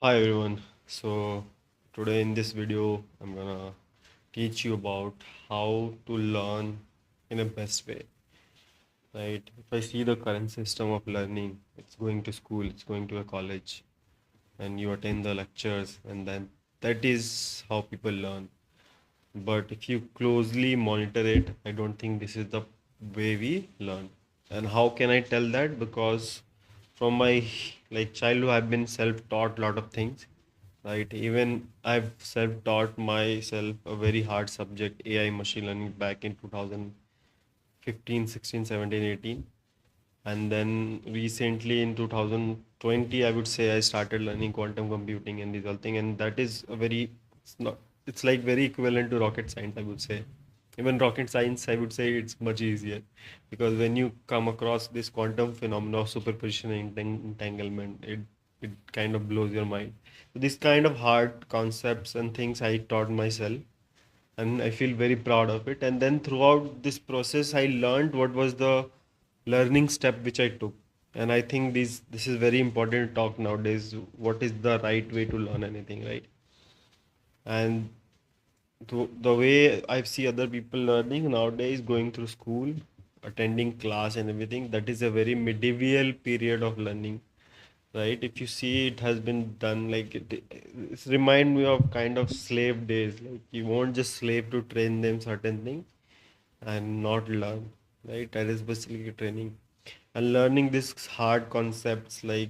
Hi everyone. Today in this video, I'm gonna teach you about how to learn in a best way, right? If I see the current system of learning, it's going to school, it's going to a college, and you attend the lectures, and then that is how people learn. But if you closely monitor it, I don't think this is the way we learn. And how can I tell that? Because from my childhood, I've been self-taught a lot of things, right? Even I've self-taught myself a very hard subject, AI machine learning, back in 2015, 16, 17, 18. And then recently in 2020, I would say I started learning quantum computing and this whole thing. And that is a very, it's not, it's like very equivalent to rocket science, I would say. Even rocket science, I would say it's much easier because when you come across this quantum phenomena of superposition and entanglement, it kind of blows your mind. So this kind of hard concepts and things I taught myself, and I feel very proud of it. And then throughout this process, I learned what was the learning step which I took. And I think this is very important to talk nowadays. What is the right way to learn anything, right? And the way I see other people learning nowadays, going through school, attending class and everything, that is a very medieval period of learning, right? If you see, it has been done like it's remind me of kind of slave days. Like you won't just slave to train them certain things and not learn, right? That is basically training. And learning these hard concepts like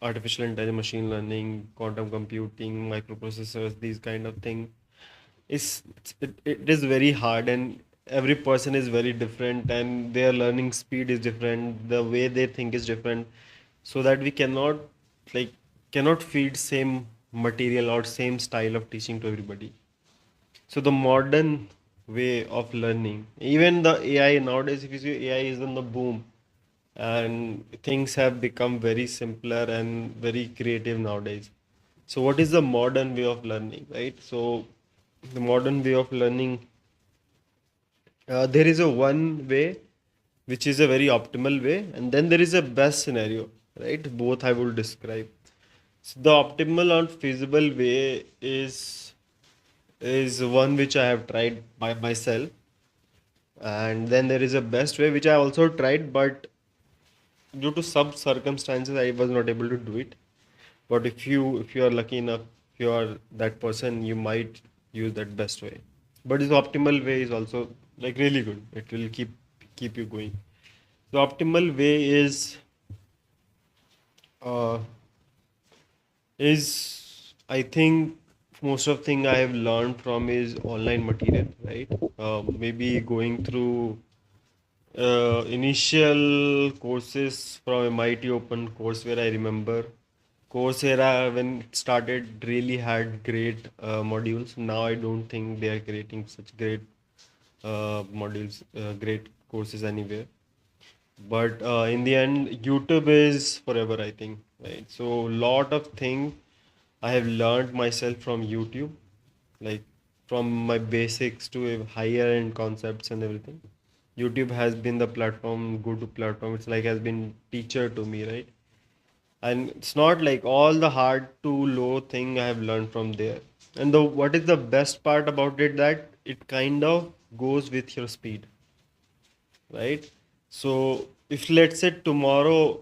artificial intelligence, machine learning, quantum computing, microprocessors, these kind of things it is very hard, and every person is very different, and their learning speed is different, the way they think is different, so that we cannot like cannot feed same material or same style of teaching to everybody. So the modern way of learning, even the AI nowadays, if you see, AI is on the boom, and things have become very simpler and very creative nowadays. So what is the modern way of learning, right? So the modern way of learning, there is a one way which is a very optimal way, and then there is a best scenario, right? Both I will describe. So the optimal or feasible way is one which I have tried by myself, and then there is a best way which I also tried, but due to some circumstances I was not able to do it. But if you are lucky enough, if you are that person, you might use that best way. But this optimal way is also like really good. It will keep you going. The optimal way uh, is I think most of thing I have learned from is online material, right? Maybe going through initial courses from MIT Open Courseware. I remember Coursera when it started really had great modules. Now I don't think they are creating such great modules, great courses anywhere. But in the end, YouTube is forever, I think, right? So lot of thing I have learned myself from YouTube, like from my basics to a higher end concepts and everything. YouTube has been the platform, go-to platform. It's like has been teacher to me, right? And it's not like all the hard to low thing I have learned from there. And the what is the best part about it, that it kind of goes with your speed, right? So if let's say tomorrow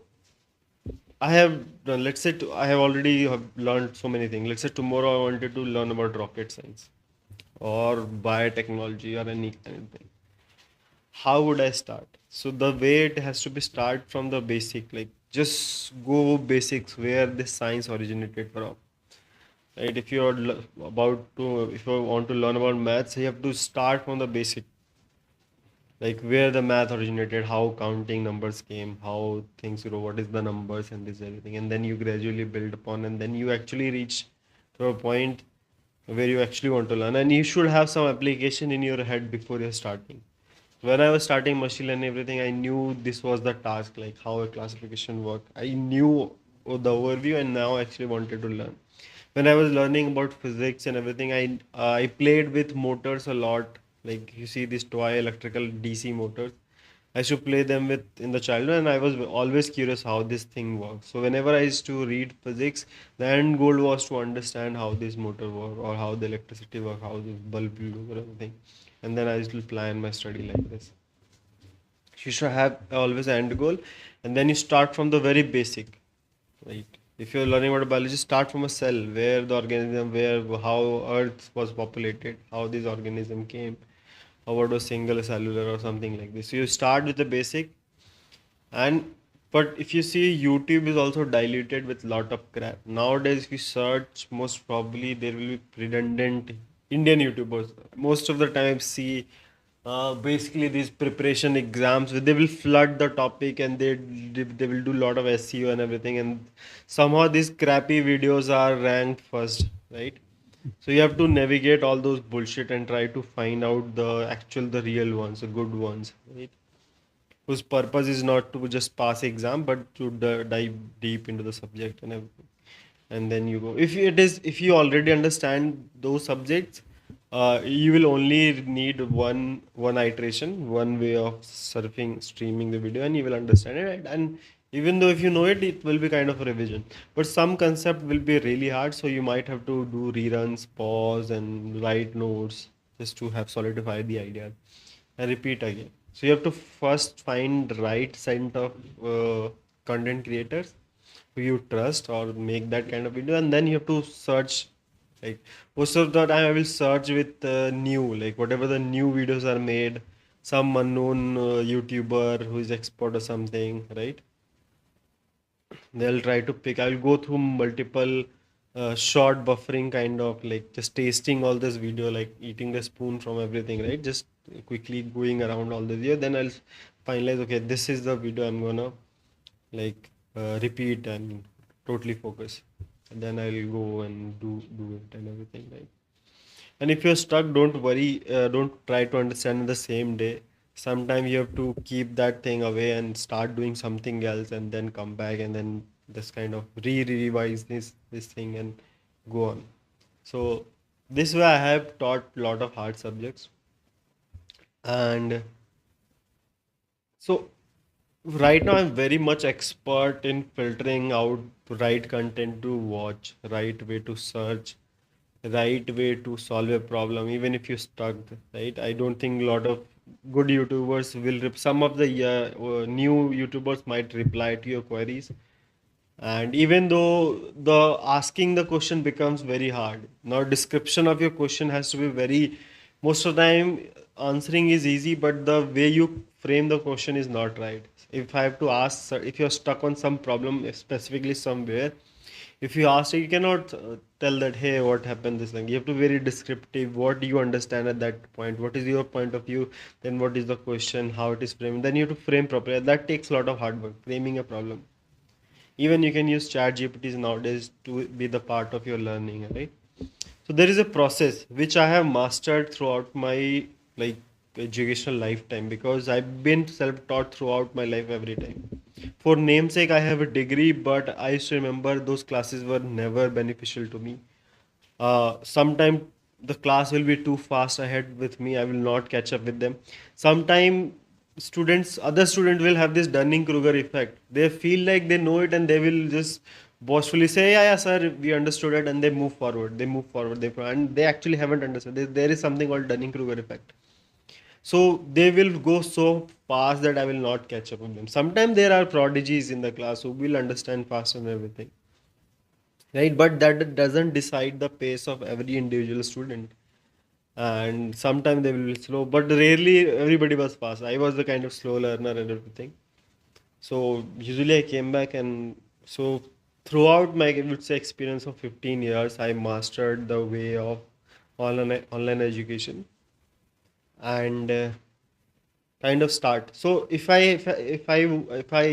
I have done, let's say I have already have learned so many things. Let's say tomorrow I wanted to learn about rocket science or biotechnology or anything. How would I start? So the way it has to be start from the basic, like just go basics where the science originated from. Right? If you're about to, if you want to learn about maths, you have to start from the basic, like where the math originated, how counting numbers came, how things grow, what is the numbers and this everything, and then you gradually build upon, and then you actually reach to a point where you actually want to learn, and you should have some application in your head before you're starting. When I was starting machine learning everything, I knew this was the task, like how a classification work. I knew the overview, and now I actually wanted to learn. When I was learning about physics and everything, I played with motors a lot. Like you see these toy electrical DC motors. I used to play them with in the childhood, and I was always curious how this thing works. So whenever I used to read physics, the end goal was to understand how this motor work or how the electricity work, how this bulb will do or everything. And then I used to plan my study like this. You should have always an end goal, and then you start from the very basic, right? If you're learning about biology, start from a cell, where the organism, where how Earth was populated, how this organism came, or what was single cellular or something like this. So you start with the basic, and but if you see, YouTube is also diluted with lot of crap nowadays. If you search, most probably there will be redundant Indian YouTubers most of the time. See, basically these preparation exams they will flood the topic, and they will do a lot of SEO and everything, and somehow these crappy videos are ranked first, right? So you have to navigate all those bullshit and try to find out the real ones, the good ones, right? Whose purpose is not to just pass exam but to dive deep into the subject and everything. And then you go, if you already understand those subjects, you will only need one iteration, one way of surfing streaming the video, and you will understand it, right? And even though if you know it, it will be kind of a revision, but some concept will be really hard, so you might have to do reruns, pause and write notes just to have solidified the idea and repeat again. So you have to first find right set of content creators who you trust or make that kind of video, and then you have to search. Like most of the time, I will search with new, like whatever the new videos are made, some unknown YouTuber who is expert or something, right? They'll try to pick. I'll go through multiple short buffering kind of like just tasting all this video, like eating the spoon from everything, right? Just quickly going around all the video. Then I'll finalize, okay, this is the video I'm gonna like repeat and totally focus. And then I'll go and do it and everything, right? And if you're stuck, don't worry. Don't try to understand in the same day. Sometimes you have to keep that thing away and start doing something else, and then come back and then just kind of revise this thing and go on. So this way, I have taught a lot of hard subjects, and so right now I'm very much expert in filtering out right content to watch, right way to search, right way to solve a problem, even if you're stuck, right? I don't think a lot of good YouTubers will some of the new YouTubers might reply to your queries. And even though the asking the question becomes very hard, now description of your question has to be very, most of the time answering is easy, but the way you frame the question is not right. If I have to ask, if you're stuck on some problem specifically somewhere, if you ask it, you cannot tell that, hey, what happened, this thing. You have to be very descriptive. What do you understand at that point? What is your point of view? Then what is the question? How it is framed? Then you have to frame properly. That takes a lot of hard work, framing a problem. Even you can use chat gpts nowadays to be the part of your learning, right? So there is a process which I have mastered throughout my like educational lifetime, because I've been self-taught throughout my life every time. For namesake, I have a degree, but I used to remember those classes were never beneficial to me. Sometime the class will be too fast ahead with me, I will not catch up with them. Sometime other students will have this Dunning-Kruger effect. They feel like they know it, and they will just boastfully say, yeah, yeah, sir, we understood it, and they move forward. And they actually haven't understood. There is something called Dunning-Kruger effect. So they will go so fast that I will not catch up with them. Sometimes there are prodigies in the class who will understand fast and everything, right? But that doesn't decide the pace of every individual student. And sometimes they will be slow, but rarely everybody was fast. I was the kind of slow learner and everything. So usually I came back, and so throughout my, I would say, experience of 15 years, I mastered the way of online education, and kind of start. So if I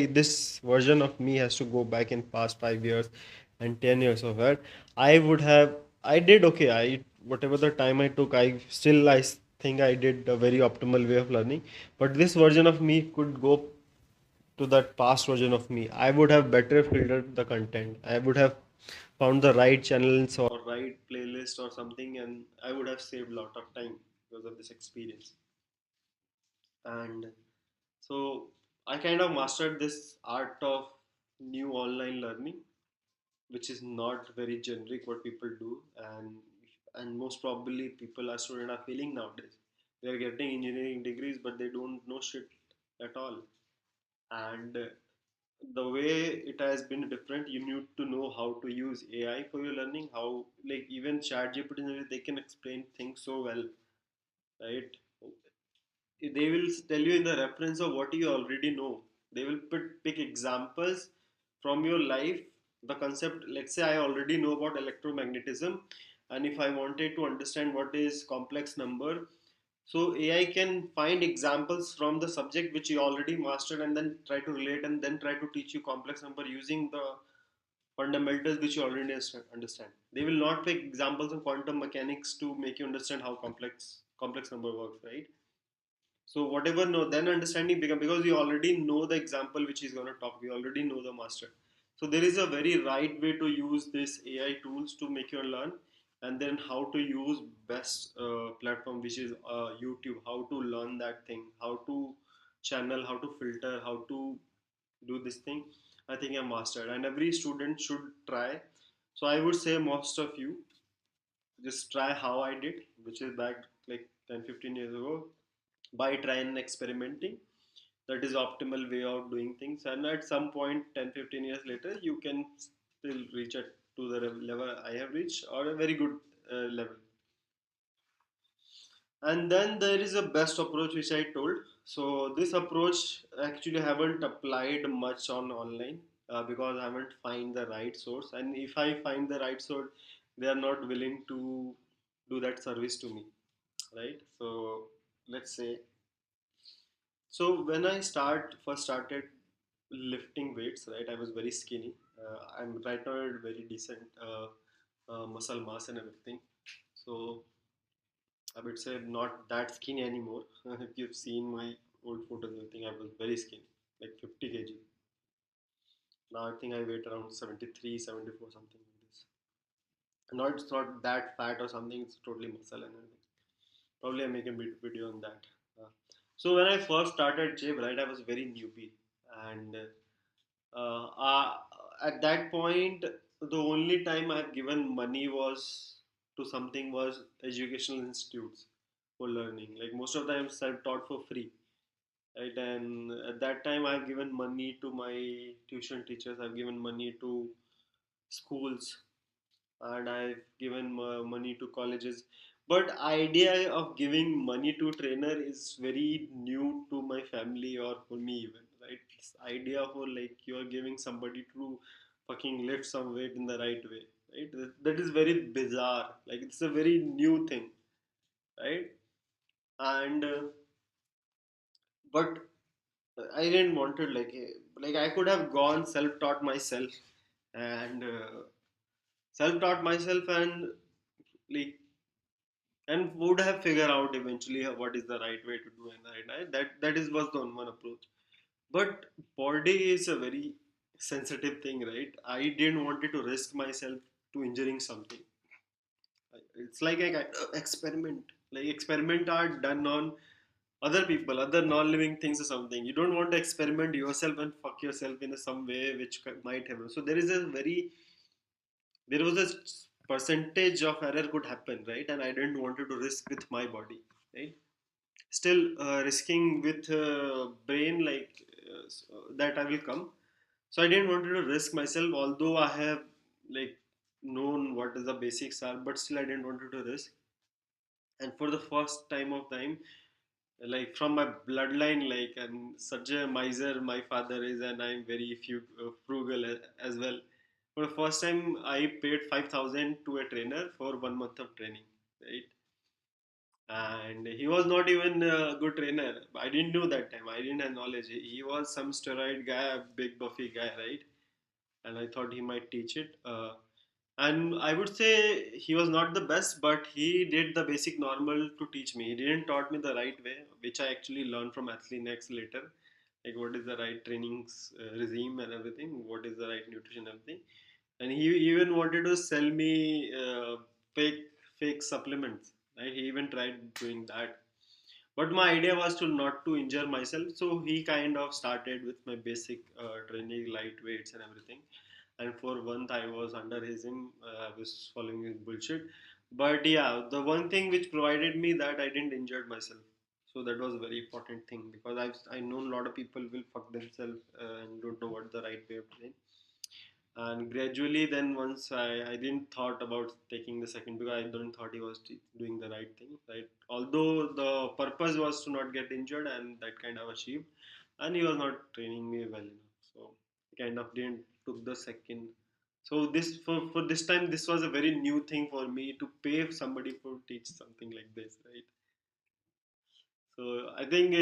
this version of me has to go back in past 5 years and 10 years of it, I would have, I did okay. I whatever the time I took, think I did a very optimal way of learning. But this version of me could go to that past version of me. I would have better filtered the content. I would have found the right channels or right playlist or something, and I would have saved a lot of time because of this experience. And So I kind of mastered this art of new online learning, which is not very generic what people do. And most probably people are students are feeling nowadays. They are getting engineering degrees but they don't know shit at all. And the way it has been different, you need to know how to use AI for your learning. How, like, even ChatGPT, they can explain things so well, right? They will tell you in the reference of what you already know. They will pick examples from your life. The concept, let's say I already know about electromagnetism, and if I wanted to understand what is complex number, so AI can find examples from the subject which you already mastered and then try to relate and then try to teach you complex number using the fundamentals which you already understand. They will not pick examples of quantum mechanics to make you understand how complex number works, right? So whatever know, then understanding become, because you already know the example which is going to talk. You already know the master. So there is a very right way to use this AI tools to make you learn, and then how to use best platform which is YouTube. How to learn that thing, how to channel, how to filter, how to do this thing. I think I mastered, and every student should try. So I would say most of you just try how I did, which is back like 10-15 years ago, by trying and experimenting. That is optimal way of doing things, and at some point 10-15 years later you can still reach it to the level I have reached, or a very good level. And then there is a best approach which I told. So this approach actually haven't applied much on online, because I haven't find the right source, and if I find the right source, they are not willing to do that service to me, right? So let's say, so when I first started lifting weights, right, I was very skinny. I'm right now at very decent muscle mass and everything. So I would say not that skinny anymore. If you've seen my old photos and everything, I was very skinny, like 50 kg. Now I think I weight around 73, 74, something like this. Now it's not that fat or something, it's totally muscle and everything. Probably I make a video on that. Uh, so when I first started gym, right, I was very newbie, and uh, uh, at that point, the only time I've given money was to something was educational institutes for learning. Like most of the time, self-taught for free, right? And at that time, I've given money to my tuition teachers. I've given money to schools, and I've given money to colleges. But idea of giving money to trainer is very new to my family or for me even, right? This idea for like you're giving somebody to fucking lift some weight in the right way, right? That is very bizarre. Like it's a very new thing, right? And but I didn't want to like I could have gone self-taught myself and self-taught myself and like and would have figured out eventually what is the right way to do and that is was the one approach. But body is a very sensitive thing, right? I didn't wanted to risk myself to injuring something. It's like a kind of experiment. Like experiment are done on other people, other non-living things or something. You don't want to experiment yourself and fuck yourself in some way which might happen. So there was a percentage of error could happen, right? And I didn't wanted to risk with my body, right? Still risking with brain, that I will come. So I didn't want to risk myself, although I have like known what is the basics are, but still I didn't want to risk. And for the first time of time, like from my bloodline, like I'm such a miser my father is, and I'm very frugal as well. For the first time I paid 5,000 to a trainer for 1 month of training, right? And he was not even a good trainer. I didn't know that time, I didn't have knowledge. He was some steroid guy, a big buffy guy, right? And I thought he might teach it. And I would say he was not the best, but he did the basic normal to teach me. He didn't taught me the right way, which I actually learned from Athlean-X later, like what is the right training regime and everything, what is the right nutrition, everything. And he even wanted to sell me fake supplements, right? He even tried doing that. But my idea was to not to injure myself, so he kind of started with my basic training, light weights and everything. And for month I was under him. I was following his bullshit. But yeah, the one thing which provided me that I didn't injure myself. So that was a very important thing, because I know a lot of people will fuck themselves and don't know what the right way of doing. And gradually then once I didn't thought about taking the second, because I don't thought he was doing the right thing, right? Although the purpose was to not get injured, and that kind of achieved, and he was not training me well enough, so he kind of didn't took the second. So this for this time, this was a very new thing for me to pay somebody for teach something like this, right? So I think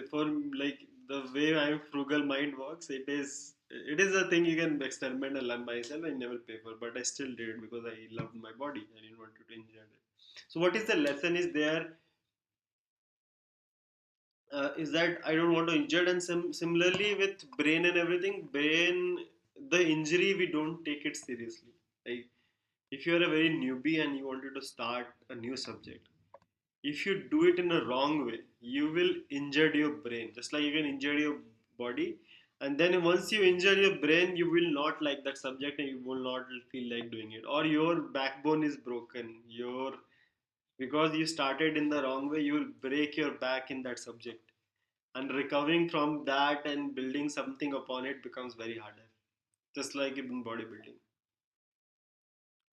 for like the way my frugal mind works, it is a thing you can experiment and learn by yourself. I never pay for, but I still did it because I loved my body. I didn't want to injure it. So what is the lesson is there? Is that I don't want to injure, and similarly with brain and everything, brain, the injury we don't take it seriously. Like if you are a very newbie and you wanted to start a new subject, if you do it in a wrong way, you will injure your brain, just like you can injure your body. And then once you injure your brain, you will not like that subject and you will not feel like doing it, or your backbone is broken, your, because you started in the wrong way, you will break your back in that subject, and recovering from that and building something upon it becomes very harder, just like in bodybuilding.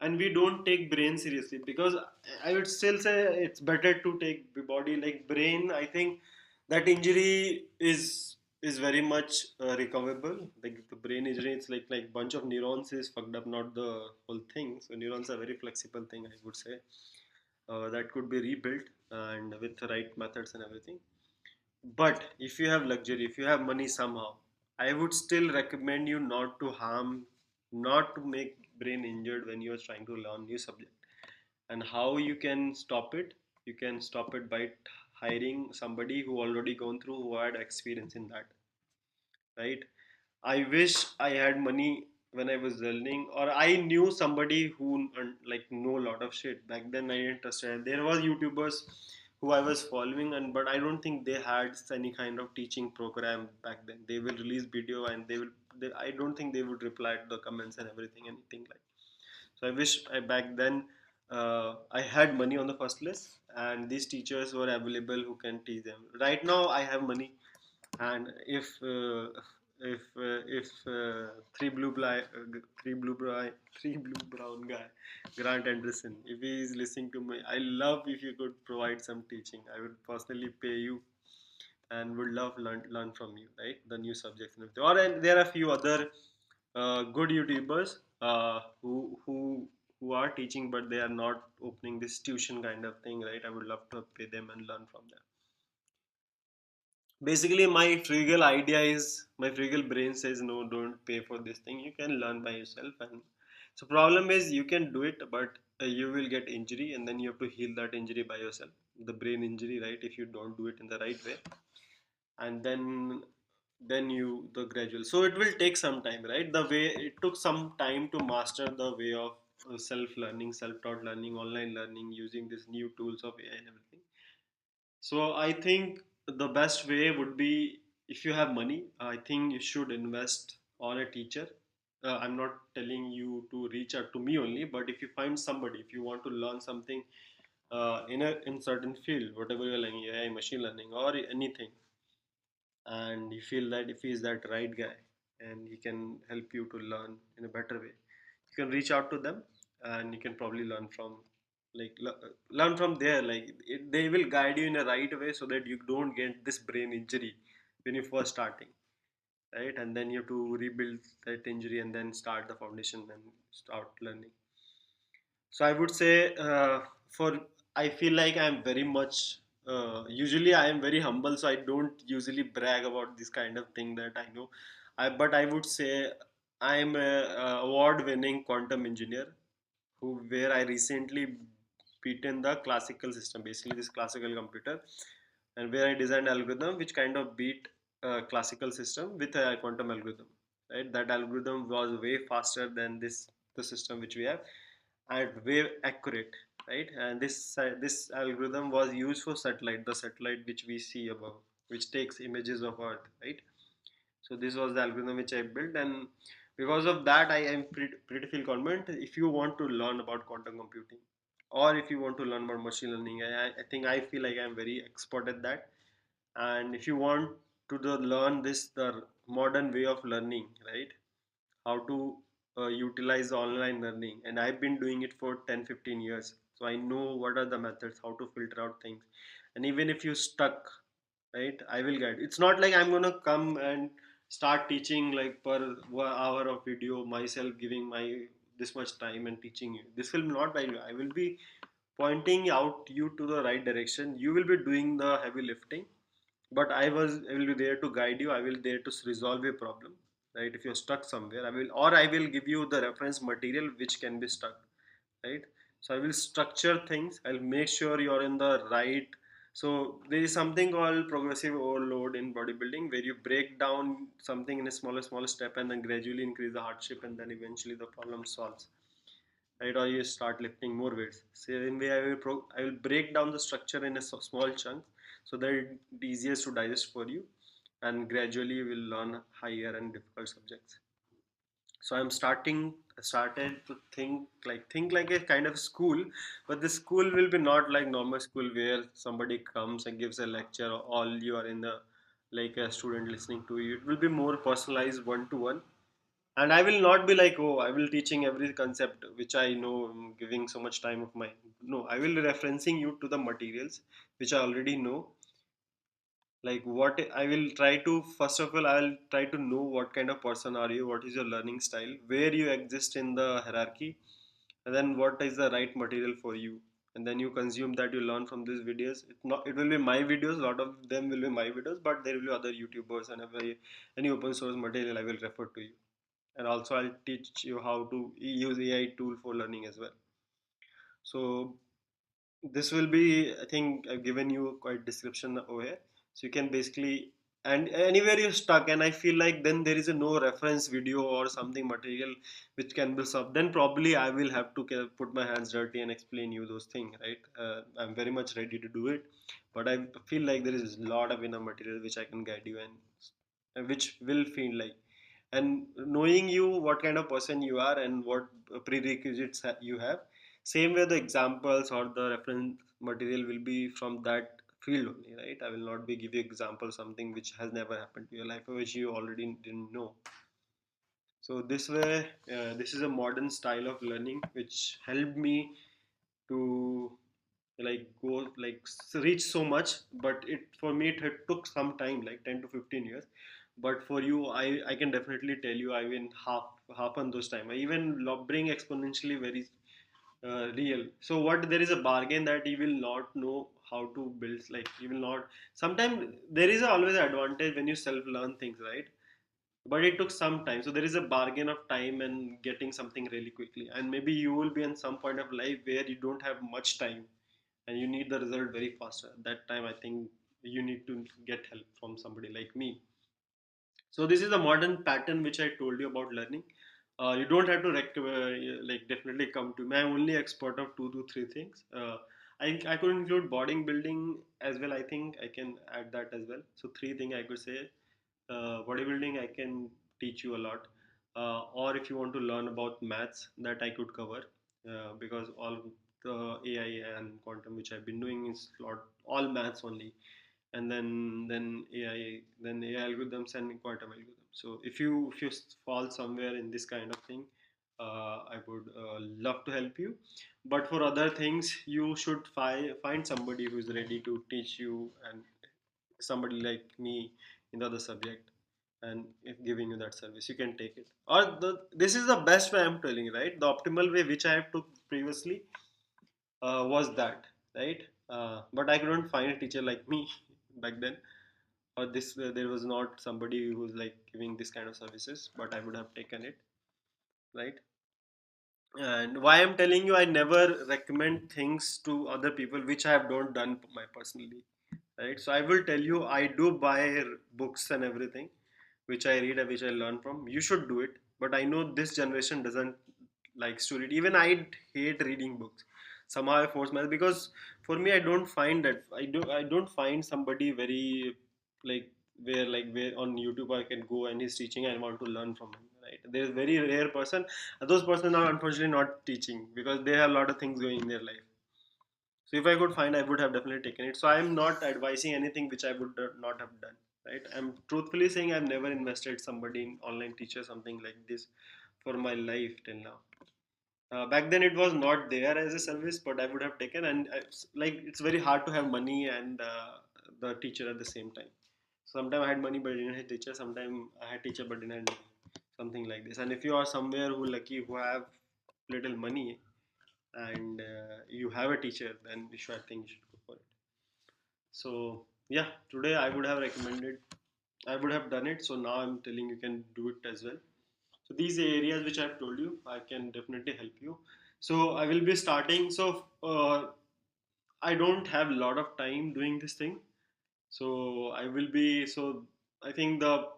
And we don't take brain seriously, because I would still say it's better to take the body. Like brain, I think that injury is very much recoverable. Like the brain injury, it's like bunch of neurons is fucked up, not the whole thing. So neurons are very flexible thing, I would say, that could be rebuilt and with the right methods and everything. But if you have luxury, if you have money somehow, I would still recommend you not to harm, not to make brain injured when you are trying to learn new subject. And how you can stop it? You can stop it by hiring somebody who already gone through, who had experience in that, right? I wish I had money when I was learning, or I knew somebody who like know a lot of shit. Back then, I didn't trust it. There was YouTubers who I was following, and but I don't think they had any kind of teaching program back then. They will release video, and they will. I don't think they would reply to the comments and everything, anything like. So I wish I back then I had money on the first place, and these teachers were available who can teach them. Right now, I have money, and if three blue brown guy, Grant Anderson, if he is listening to me, I love if you could provide some teaching. I would personally pay you, and would love learn from you, right? The new subjects and everything. Or and there are a few other good YouTubers who are teaching, but they are not opening this tuition kind of thing, right? I would love to pay them and learn from them. Basically, my frugal brain says no, don't pay for this thing. You can learn by yourself. And so problem is you can do it, but you will get injury, and then you have to heal that injury by yourself, the brain injury, right? If you don't do it in the right way. And then you the gradual, so it will take some time, right? The way it took some time to master the way of self learning, self taught learning, online learning, using these new tools of AI and everything. So I think the best way would be, if you have money, I think you should invest on a teacher. I'm not telling you to reach out to me only, but if you find somebody, if you want to learn something in certain field, whatever you're learning, AI, machine learning, or anything, and you feel that if he is that right guy and he can help you to learn in a better way, you can reach out to them, and you can probably learn from, like learn from there. Like they will guide you in a right way, so that you don't get this brain injury when you first starting, right? And then you have to rebuild that injury and then start the foundation and start learning. So I would say, for I feel like I'm very much. Usually I am very humble, so I don't usually brag about this kind of thing that I know. But I would say I am a award-winning quantum engineer, where I recently beaten the classical system, basically this classical computer, and where I designed algorithm which kind of beat classical system with a quantum algorithm. Right, that algorithm was way faster than the system which we have, and way accurate. right? And this algorithm was used for satellite, the satellite which we see above, which takes images of Earth, right? So this was the algorithm which I built, and because of that, I am pretty feel confident. If you want to learn about quantum computing, or if you want to learn about machine learning, I think I feel like I'm very expert at that. And if you want to learn this the modern way of learning, right? How to utilize online learning, and I've been doing it for 10-15 years, so I know what are the methods, how to filter out things. And even if you stuck, right, I will guide. It's not like I'm gonna come and start teaching like per hour of video myself, giving my this much time and teaching you. This will not be, I will be pointing out you to the right direction. You will be doing the heavy lifting, but I will be there to guide you. I will there to resolve a problem, right? If you're stuck somewhere, I will give you the reference material which can be stuck, right? So I will structure things. I'll make sure you're in the right. So there is something called progressive overload in bodybuilding, where you break down something in a smaller step and then gradually increase the hardship, and then eventually the problem solves, right? Or you start lifting more weights. Same way, I will break down the structure in a small chunk, so that it's easiest to digest for you, and gradually you will learn higher and difficult subjects. So I'm started to think like a kind of school, but the school will be not like normal school where somebody comes and gives a lecture, all you are in the like a student listening to you. It will be more personalized, one to one. And I will not be like, oh, I will teaching every concept which I know, giving so much time of my. No, I will referencing you to the materials which I already know. Like what I will try to, first of all, I will try to know what kind of person are you, what is your learning style, where you exist in the hierarchy, and then what is the right material for you. And then you consume that, you learn from these videos. It will be my videos, a lot of them will be my videos, but there will be other YouTubers, and any open source material I will refer to you. And also I'll teach you how to use AI tool for learning as well. So this will be, I think I've given you quite description over here. So you can basically, and anywhere you're stuck and I feel like then there is a no reference video or something material which can be sub, then probably I will have to put my hands dirty and explain you those things, right? I'm very much ready to do it, but I feel like there is a lot of enough material which I can guide you, and which will feel like, and knowing you what kind of person you are and what prerequisites you have, same way the examples or the reference material will be from that field only, right? I will not be give you example something which has never happened to your life or which you already didn't know. So this way, this is a modern style of learning which helped me to like go like reach so much. But it for me it had took some time, like 10 to 15 years. But for you, I can definitely tell you I win half on those time. I even bring exponentially very real. So what, there is a bargain that you will not know how to build, like you will not. Sometimes there is always an advantage when you self learn things, right? But it took some time, so there is a bargain of time and getting something really quickly. And maybe you will be in some point of life where you don't have much time and you need the result very fast. At that time I think you need to get help from somebody like me. So this is a modern pattern which I told you about learning. You don't have to like definitely come to me. I'm only expert of 2 to 3 things. I could include bodybuilding as well. I think I can add that as well. So 3 things I could say. Bodybuilding I can teach you a lot. Or if you want to learn about maths, that I could cover, because all the AI and quantum which I've been doing is lot all maths only. And then AI, then AI algorithms and quantum algorithms. So if you fall somewhere in this kind of thing, I would love to help you. But for other things, you should find somebody who is ready to teach you, and somebody like me in the other subject. And if giving you that service, you can take it. Or this is the best way I'm telling, right? The optimal way which I have took previously was that, right? But I couldn't find a teacher like me back then, or this there was not somebody who was like giving this kind of services, but I would have taken it, right? And why I'm telling you, I never recommend things to other people which I have not done my personally, right? So I will tell you, I do buy books and everything which I read and which I learn from. You should do it, but I know this generation doesn't likes to read. Even I hate reading books. somehow I force myself, because for me, I don't find somebody very like where on YouTube I can go and he's teaching, I want to learn from him, right? There's very rare person. Those persons are unfortunately not teaching because they have a lot of things going in their life. So if I could find, I would have definitely taken it. So I am not advising anything which I would not have done. Right? I'm truthfully saying I've never invested somebody in online teacher something like this for my life till now. Back then it was not there as a service, but I would have taken. And like it's very hard to have money and the teacher at the same time. Sometimes I had money but I didn't have teacher. Sometimes I had teacher but didn't have money. Something like this. And if you are somewhere who lucky who have little money and you have a teacher, then you should, I think you should go for it. So yeah, today I would have recommended, I would have done it. So now I'm telling you can do it as well. So these areas which I've told you, I can definitely help you. So I will be starting. So I don't have a lot of time doing this thing. So I will be so I think the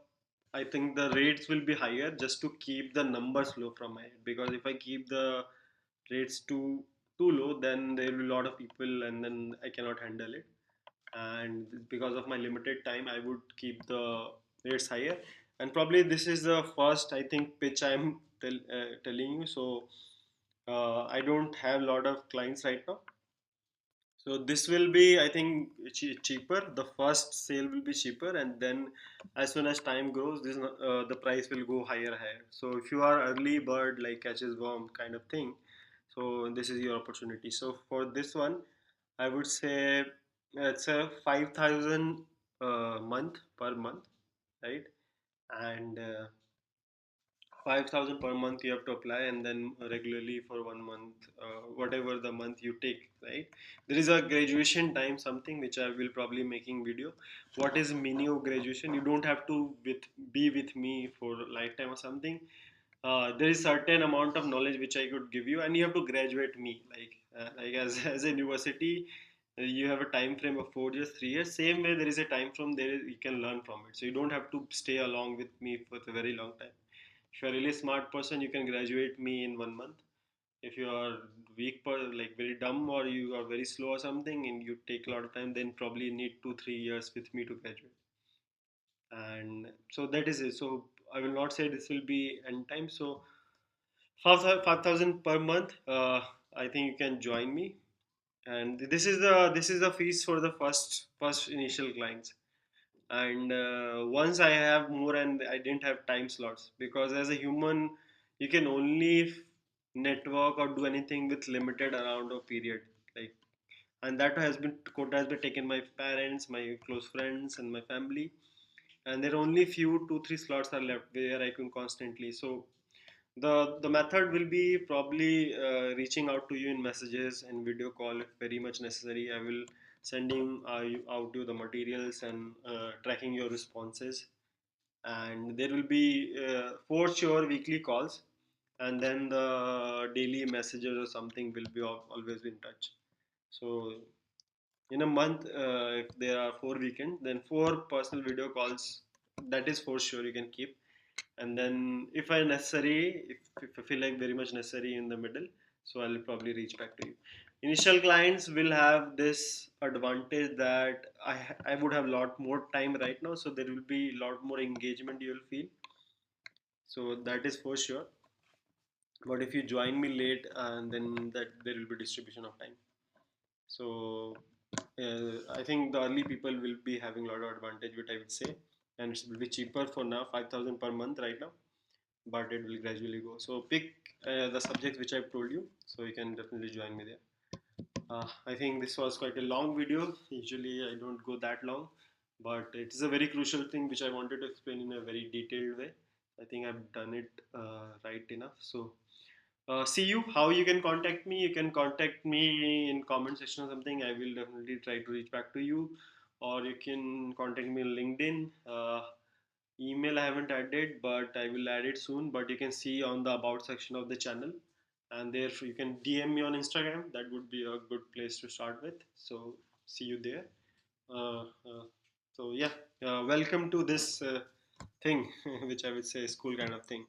I think the rates will be higher just to keep the numbers low from my head, because if I keep the rates too low, then there will be a lot of people and then I cannot handle it. And because of my limited time, I would keep the rates higher. And probably this is the first I think pitch I'm telling you. So I don't have a lot of clients right now. So this will be, I think, cheaper. The first sale will be cheaper, and then as soon as time grows, the price will go higher. So if you are early bird, like catches worm kind of thing, so this is your opportunity. So for this one, I would say it's a 5,000 month per month, right? And 5,000 per month you have to apply, and then regularly for 1 month, whatever the month you take, right? There is a graduation time, something which I will probably making video. What is meaning of graduation? You don't have to be with me for lifetime or something. There is certain amount of knowledge which I could give you, and you have to graduate me. Like as a university, you have a time frame of 4 years, 3 years. Same way, there is a time from there you can learn from it. So you don't have to stay along with me for a very long time. If you're a really smart person, you can graduate me in 1 month. If you are weak, like very dumb, or you are very slow or something, and you take a lot of time, then probably need 2 3 years with me to graduate. And so that is it. So I will not say this will be end time. So 5,000 per month. I think you can join me. And this is the fees for the first initial clients. And once I have more and I didn't have time slots, because as a human you can only network or do anything with limited around of period, like, and that has been quota has been taken my parents, my close friends and my family, and there are only few 2 3 slots are left where I can constantly. So the method will be probably reaching out to you in messages and video call if very much necessary. I will sending out you the materials and tracking your responses. And there will be for sure weekly calls, and then the daily messages or something will be always in touch. So in a month, if there are 4 weekends, then 4 personal video calls, that is for sure you can keep. And then if I necessary, if I feel like very much necessary in the middle, so I'll probably reach back to you. Initial clients will have this advantage that I would have a lot more time right now, so there will be a lot more engagement you will feel. So that is for sure. But if you join me late, and then that there will be distribution of time. So I think the early people will be having a lot of advantage, what I would say, and it will be cheaper for now, 5,000 per month right now, but it will gradually go. So pick the subjects which I've told you, so you can definitely join me there. I think this was quite a long video. Usually I don't go that long, but it is a very crucial thing which I wanted to explain in a very detailed way. I think I've done it right enough. So see you. How you can contact me? You can contact me in comment section or something. I will definitely try to reach back to you, or you can contact me on LinkedIn. Email I haven't added, but I will add it soon. But you can see on the about section of the channel, and there you can DM me on Instagram. That would be a good place to start with. So see you there. Uh, uh, so yeah, welcome to this thing, which I would say school kind of thing.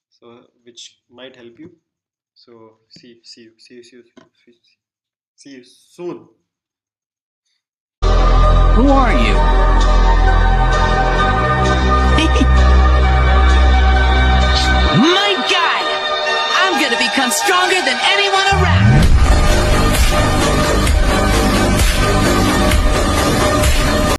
So which might help you. So see you soon. Who are you? My God! I'm gonna become stronger than anyone